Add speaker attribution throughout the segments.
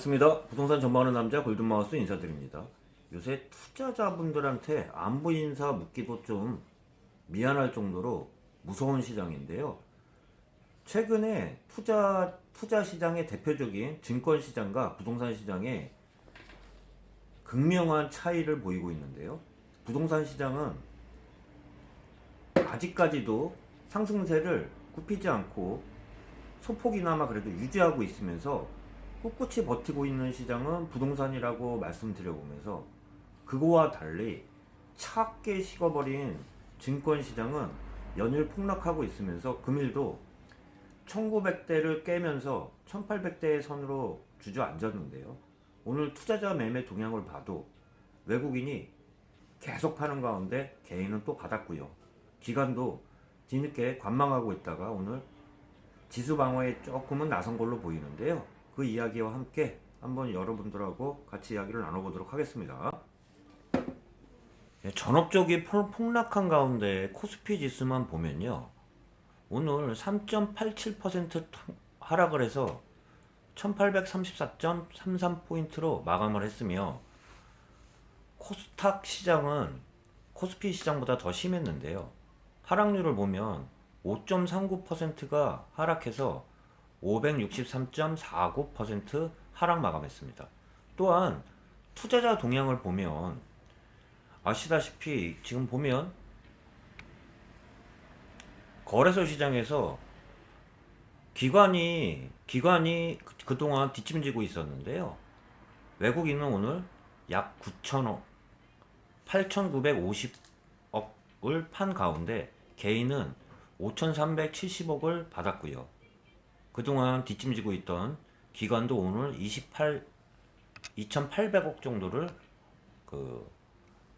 Speaker 1: 반갑습니다. 부동산 전망하는 남자 골든마우스 인사드립니다. 요새 투자자분들한테 안부 인사 묻기도 좀 미안할 정도로 무서운 시장인데요. 최근에 투자 시장의 대표적인 증권 시장과 부동산 시장에 극명한 차이를 보이고 있는데요. 부동산 시장은 아직까지도 상승세를 굽히지 않고 소폭이나마 그래도 유지하고 있으면서 꿋꿋이 버티고 있는 시장은 부동산이라고 말씀드려보면서, 그거와 달리 차갑게 식어버린 증권시장은 연일 폭락하고 있으면서 금일도 1900대를 깨면서 1800대의 선으로 주저앉았는데요. 오늘 투자자 매매 동향을 봐도 외국인이 계속 파는 가운데 개인은 또 받았고요. 기관도 뒤늦게 관망하고 있다가 오늘 지수 방어에 조금은 나선 걸로 보이는데요. 그 이야기와 함께 한번 여러분들하고 같이 이야기를 나눠보도록 하겠습니다. 전업적이 폭락한 가운데 코스피 지수만 보면요, 오늘 3.87% 하락을 해서 1834.33포인트로 마감을 했으며, 코스닥 시장은 코스피 시장보다 더 심했는데요. 하락률을 보면 5.39%가 하락해서 563.49% 하락 마감했습니다. 또한 투자자 동향을 보면 아시다시피 지금 보면 거래소 시장에서 기관이 그동안 뒷짐지고 있었는데요. 외국인은 오늘 약 9천억 8,950억을 판 가운데 개인은 5,370억을 받았고요. 그동안 뒷짐지고 있던 기관도 오늘 2,800억 정도를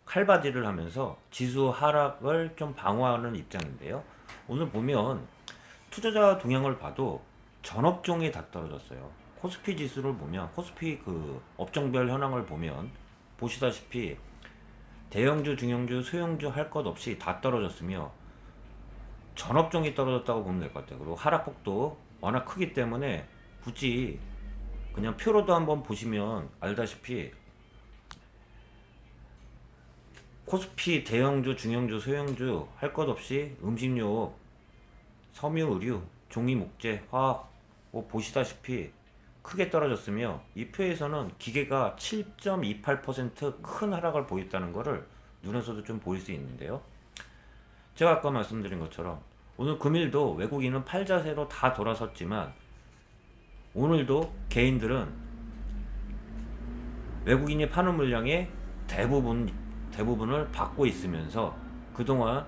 Speaker 1: 칼바지를 하면서 지수 하락을 좀 방어하는 입장인데요. 오늘 보면 투자자 동향을 봐도 전업종이 다 떨어졌어요. 코스피 지수를 보면, 코스피 업종별 현황을 보면 보시다시피 대형주, 중형주, 소형주 할 것 없이 다 떨어졌으며 전업종이 떨어졌다고 보면 될 것 같아요. 그리고 하락폭도 워낙 크기 때문에 굳이 그냥 표로도 한번 보시면 알다시피 코스피 대형주, 중형주, 소형주 할 것 없이 음식료, 섬유, 의류, 종이, 목재, 화학 보시다시피 크게 떨어졌으며, 이 표에서는 기계가 7.28% 큰 하락을 보였다는 것을 눈에서도 좀 보일 수 있는데요. 제가 아까 말씀드린 것처럼 오늘 금일도 외국인은 팔자세로 다 돌아섰지만, 오늘도 개인들은 외국인이 파는 물량의 대부분을 받고 있으면서 그동안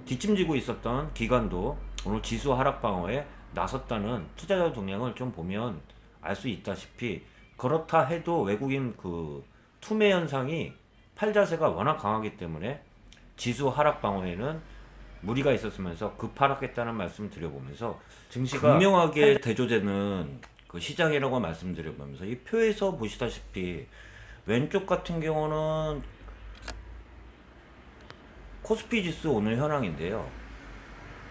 Speaker 1: 뒷짐지고 있었던 기관도 오늘 지수 하락 방어에 나섰다는 투자자 동향을 좀 보면 알 수 있다시피, 그렇다 해도 외국인 투매 현상이 팔자세가 워낙 강하기 때문에 지수 하락 방어에는 무리가 있었으면서 급하락했다는 말씀 드려보면서, 증시가 분명하게 대조되는 시장이라고 말씀드려보면서, 이 표에서 보시다시피 왼쪽 같은 경우는 코스피 지수 오늘 현황인데요.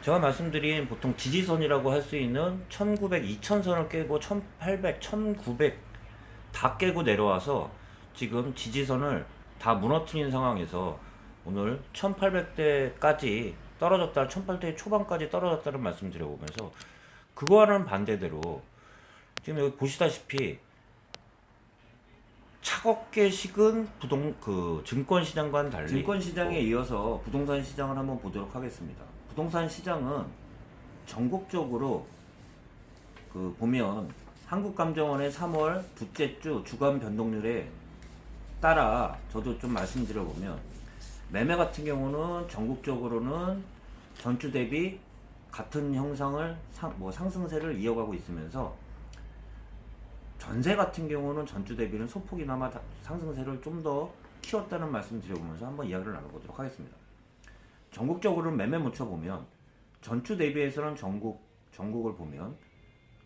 Speaker 1: 제가 말씀드린 보통 지지선이라고 할 수 있는 1900, 2000선을 깨고 1800, 1900 다 깨고 내려와서 지금 지지선을 다 무너뜨린 상황에서 오늘 1800대까지 떨어졌다, 1800대 초반까지 떨어졌다는 말씀 드려보면서, 그거와는 반대대로 지금 여기 보시다시피 차갑게 식은 증권 시장과는 달리 증권 시장에 이어서 부동산 시장을 한번 보도록 하겠습니다. 부동산 시장은 전국적으로 보면 한국감정원의 3월 둘째 주 주간 변동률에 따라 저도 좀 말씀드려보면, 매매 같은 경우는 전국적으로는 전주 대비 같은 형상을 상승세를 이어가고 있으면서, 전세 같은 경우는 전주 대비는 소폭이나마 상승세를 좀 더 키웠다는 말씀 드려보면서 한번 이야기를 나눠보도록 하겠습니다. 전국적으로는 매매 묻혀 보면 전주 대비해서는 전국을 보면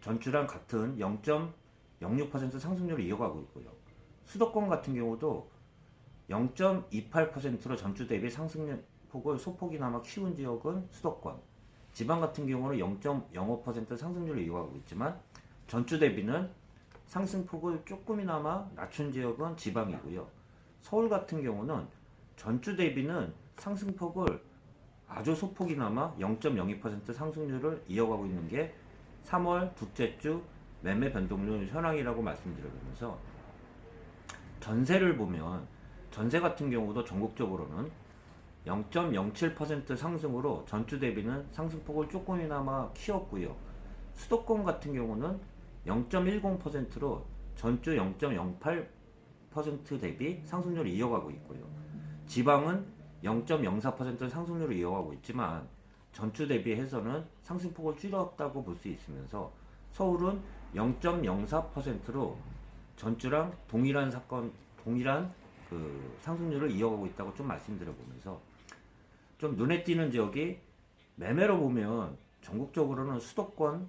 Speaker 1: 전주랑 같은 0.06% 상승률을 이어가고 있고요. 수도권 같은 경우도 0.28%로 전주 대비 상승률 폭을 소폭이나마 키운 지역은 수도권, 지방 같은 경우는 0.05% 상승률을 이어가고 있지만 전주 대비는 상승폭을 조금이나마 낮춘 지역은 지방이고요. 서울 같은 경우는 전주 대비는 상승폭을 아주 소폭이나마 0.02% 상승률을 이어가고 있는 게 3월 둘째 주 매매 변동률 현황이라고 말씀드리면서, 전세를 보면 전세 같은 경우도 전국적으로는 0.07% 상승으로 전주 대비는 상승폭을 조금이나마 키웠고요. 수도권 같은 경우는 0.10%로 전주 0.08% 대비 상승률을 이어가고 있고요. 지방은 0.04% 상승률을 이어가고 있지만 전주 대비해서는 상승폭을 줄였다고 볼 수 있으면서, 서울은 0.04%로 전주랑 동일한 그 상승률을 이어가고 있다고 좀 말씀드려보면서, 좀 눈에 띄는 지역이 매매로 보면 전국적으로는 수도권,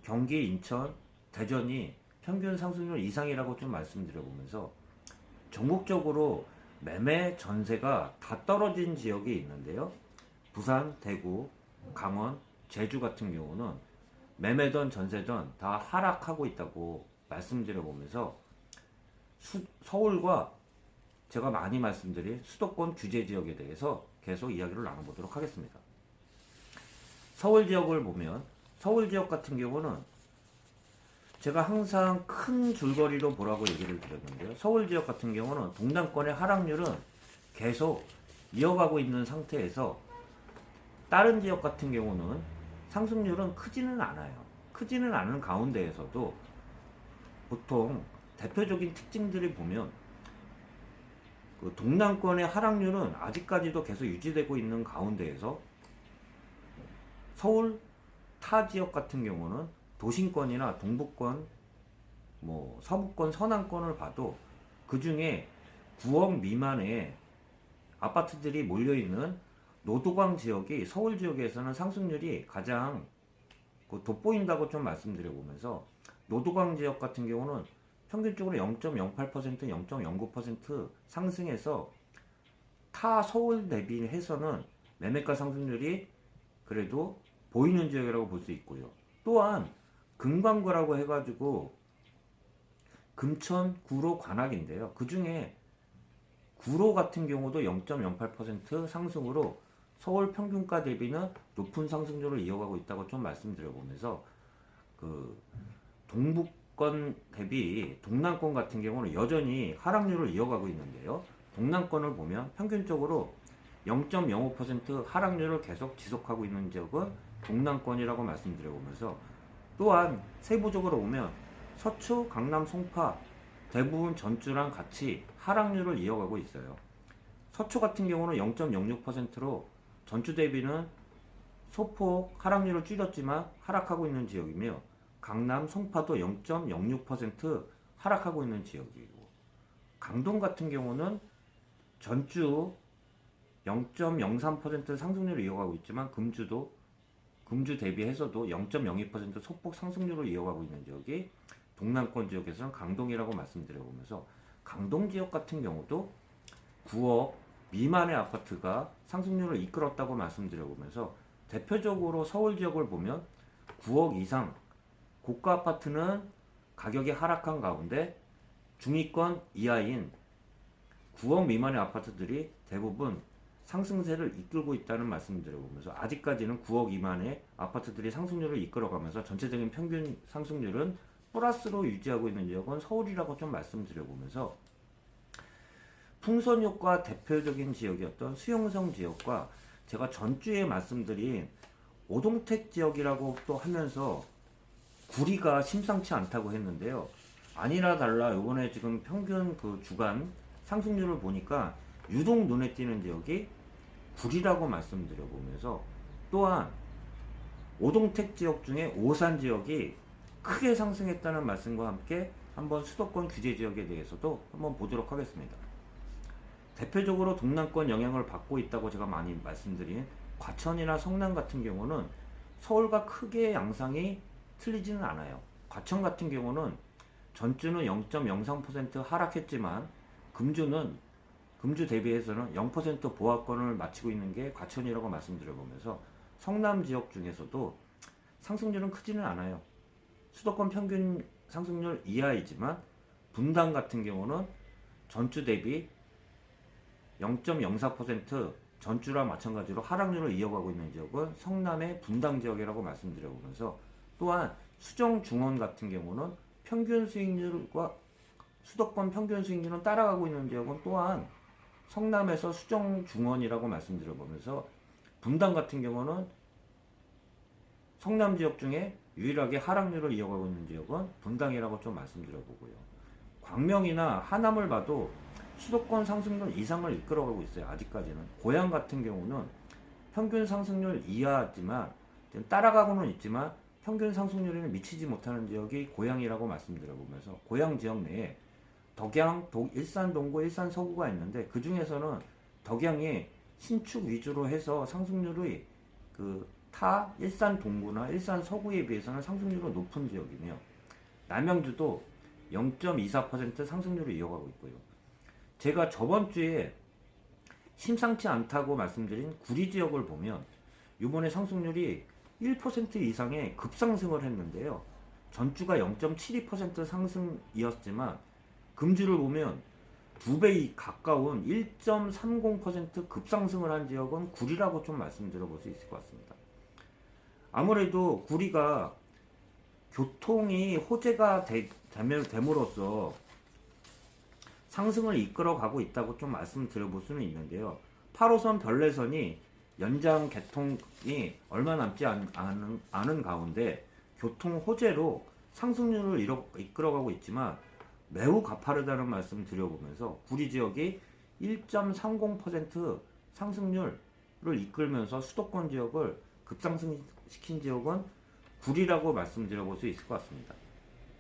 Speaker 1: 경기, 인천, 대전이 평균 상승률 이상이라고 좀 말씀드려보면서, 전국적으로 매매 전세가 다 떨어진 지역이 있는데요. 부산, 대구, 강원, 제주 같은 경우는 매매든 전세든 다 하락하고 있다고 말씀드려보면서, 서울과 제가 많이 말씀드린 수도권 규제 지역에 대해서 계속 이야기를 나눠보도록 하겠습니다. 서울 지역을 보면, 서울 지역 같은 경우는 제가 항상 큰 줄거리로 보라고 얘기를 드렸는데요. 서울 지역 같은 경우는 동남권의 하락률은 계속 이어가고 있는 상태에서, 다른 지역 같은 경우는 상승률은 크지는 않아요. 크지는 않은 가운데에서도 보통 대표적인 특징들이 보면, 그 동남권의 하락률은 아직까지도 계속 유지되고 있는 가운데에서, 서울 타 지역 같은 경우는 도심권이나 동북권, 서부권, 서남권을 봐도 그 중에 9억 미만의 아파트들이 몰려있는 노도광 지역이 서울 지역에서는 상승률이 가장 돋보인다고 좀 말씀드려보면서, 노도광 지역 같은 경우는 평균적으로 0.08%, 0.09% 상승해서 타 서울 대비해서는 매매가 상승률이 그래도 보이는 지역이라고 볼 수 있고요. 또한 금광구라고 해가지고 금천, 구로, 관악인데요. 그 중에 구로 같은 경우도 0.08% 상승으로 서울 평균가 대비는 높은 상승률을 이어가고 있다고 좀 말씀드려보면서, 그 동북권 대비 동남권 같은 경우는 여전히 하락률을 이어가고 있는데요. 동남권을 보면 평균적으로 0.05% 하락률을 계속 지속하고 있는 지역은 동남권이라고 말씀드려보면서, 또한 세부적으로 보면 서초, 강남, 송파 대부분 전주랑 같이 하락률을 이어가고 있어요. 서초 같은 경우는 0.06%로 전주 대비는 소폭 하락률을 줄였지만 하락하고 있는 지역이며, 강남, 송파도 0.06% 하락하고 있는 지역이고, 강동 같은 경우는 전주 0.03% 상승률을 이어가고 있지만 금주 대비해서도 0.02% 소폭 상승률을 이어가고 있는 지역이 동남권 지역에서는 강동이라고 말씀드려보면서, 강동 지역 같은 경우도 9억 미만의 아파트가 상승률을 이끌었다고 말씀드려보면서, 대표적으로 서울 지역을 보면 9억 이상 고가 아파트는 가격이 하락한 가운데 중위권 이하인 9억 미만의 아파트들이 대부분 상승세를 이끌고 있다는 말씀을 드려보면서, 아직까지는 9억 미만의 아파트들이 상승률을 이끌어가면서 전체적인 평균 상승률은 플러스로 유지하고 있는 지역은 서울이라고 좀 말씀드려보면서, 풍선 효과 대표적인 지역이었던 수용성 지역과 제가 전주에 말씀드린 오동택 지역이라고 또 하면서 구리가 심상치 않다고 했는데요. 아니나 달라 요번에 지금 평균 그 주간 상승률을 보니까 유독 눈에 띄는 지역이 구리라고 말씀드려보면서, 또한 오동택 지역 중에 오산 지역이 크게 상승했다는 말씀과 함께 한번 수도권 규제 지역에 대해서도 한번 보도록 하겠습니다. 대표적으로 동남권 영향을 받고 있다고 제가 많이 말씀드린 과천이나 성남 같은 경우는 서울과 크게 양상이 틀리지는 않아요. 과천 같은 경우는 전주는 0.03% 하락했지만 금주 대비해서는 0% 보합권을 마치고 있는 게 과천이라고 말씀드려보면서, 성남 지역 중에서도 상승률은 크지는 않아요. 수도권 평균 상승률 이하이지만 분당 같은 경우는 전주 대비 0.04% 전주랑 마찬가지로 하락률을 이어가고 있는 지역은 성남의 분당 지역이라고 말씀드려보면서, 또한 수정 중원 같은 경우는 평균 수익률과 수도권 평균 수익률은 따라가고 있는 지역은 또한 성남에서 수정 중원이라고 말씀드려보면서, 분당 같은 경우는 성남 지역 중에 유일하게 하락률을 이어가고 있는 지역은 분당이라고 좀 말씀드려보고요. 광명이나 하남을 봐도 수도권 상승률 이상을 이끌어가고 있어요. 아직까지는. 고양 같은 경우는 평균 상승률 이하지만 따라가고는 있지만 평균 상승률에는 미치지 못하는 지역이 고양이라고 말씀드려보면서, 고양 지역 내에 덕양, 일산 동구, 일산 서구가 있는데 그 중에서는 덕양이 신축 위주로 해서 상승률이 타 일산 동구나 일산 서구에 비해서는 상승률이 높은 지역이며, 남양주도 0.24% 상승률을 이어가고 있고요. 제가 저번 주에 심상치 않다고 말씀드린 구리 지역을 보면 이번에 상승률이 1% 이상의 급상승을 했는데요. 전주가 0.72% 상승이었지만 금주를 보면 2배 가까운 1.30% 급상승을 한 지역은 구리라고 좀 말씀드려볼 수 있을 것 같습니다. 아무래도 구리가 교통이 호재가 됨으로써 상승을 이끌어가고 있다고 좀 말씀드려볼 수는 있는데요. 8호선 별내선이 연장 개통이 얼마 남지 않은 가운데 교통 호재로 상승률을 이끌어가고 있지만 매우 가파르다는 말씀 드려보면서, 구리 지역이 1.30% 상승률을 이끌면서 수도권 지역을 급상승시킨 지역은 구리라고 말씀드려볼 수 있을 것 같습니다.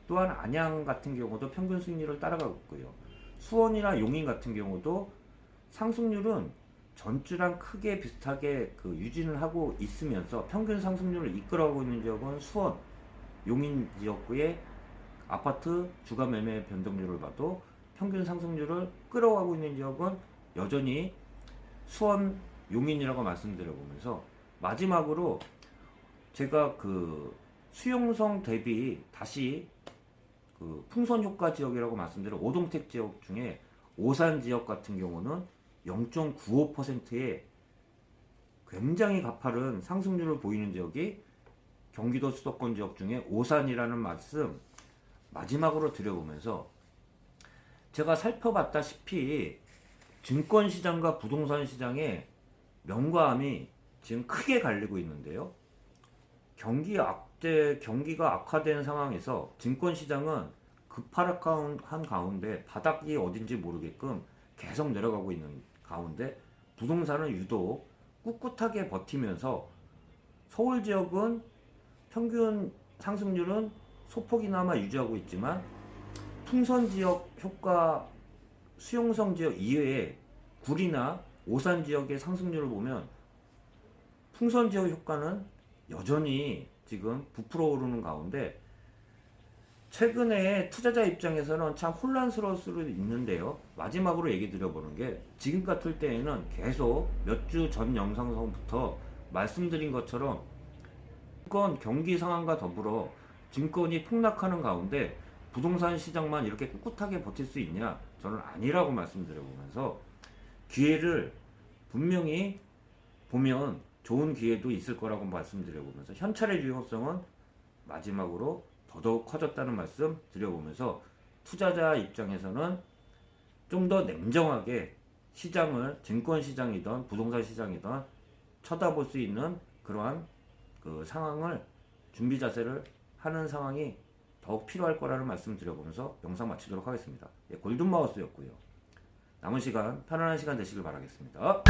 Speaker 1: 또한 안양 같은 경우도 평균 수익률을 따라가고 있고요. 수원이나 용인 같은 경우도 상승률은 전주랑 크게 비슷하게 유지를 하고 있으면서 평균 상승률을 이끌어가고 있는 지역은 수원, 용인 지역구의 아파트 주간 매매 변동률을 봐도 평균 상승률을 끌어가고 있는 지역은 여전히 수원, 용인이라고 말씀드려보면서, 마지막으로 제가 수용성 대비 다시 풍선 효과 지역이라고 말씀드린 오동택 지역 중에 오산 지역 같은 경우는 0.95%의 굉장히 가파른 상승률을 보이는 지역이 경기도 수도권 지역 중에 오산이라는 말씀 마지막으로 드려보면서, 제가 살펴봤다시피 증권시장과 부동산 시장의 명과 암이 지금 크게 갈리고 있는데요. 경기가 악화된 상황에서 증권시장은 급하락한 가운데 바닥이 어딘지 모르게끔 계속 내려가고 있는 가운데, 부동산은 유독 꿋꿋하게 버티면서 서울 지역은 평균 상승률은 소폭이나마 유지하고 있지만 풍선 지역 효과 수용성 지역 이외에 구리나 오산 지역의 상승률을 보면 풍선 지역 효과는 여전히 지금 부풀어 오르는 가운데, 최근에 투자자 입장에서는 참 혼란스러울 수도 있는데요. 마지막으로 얘기 드려보는 게, 지금 같을 때에는 계속 몇 주 전 영상부터 말씀드린 것처럼 경기 상황과 더불어 증권이 폭락하는 가운데 부동산 시장만 이렇게 꿋꿋하게 버틸 수 있냐? 저는 아니라고 말씀드려보면서, 기회를 분명히 보면 좋은 기회도 있을 거라고 말씀드려보면서, 현찰의 유용성은 마지막으로 더더욱 커졌다는 말씀 드려보면서, 투자자 입장에서는 좀 더 냉정하게 시장을, 증권시장이든 부동산 시장이든 쳐다볼 수 있는 그러한 상황을, 준비 자세를 하는 상황이 더욱 필요할 거라는 말씀 드려보면서 영상 마치도록 하겠습니다. 골든마우스였고요. 남은 시간 편안한 시간 되시길 바라겠습니다.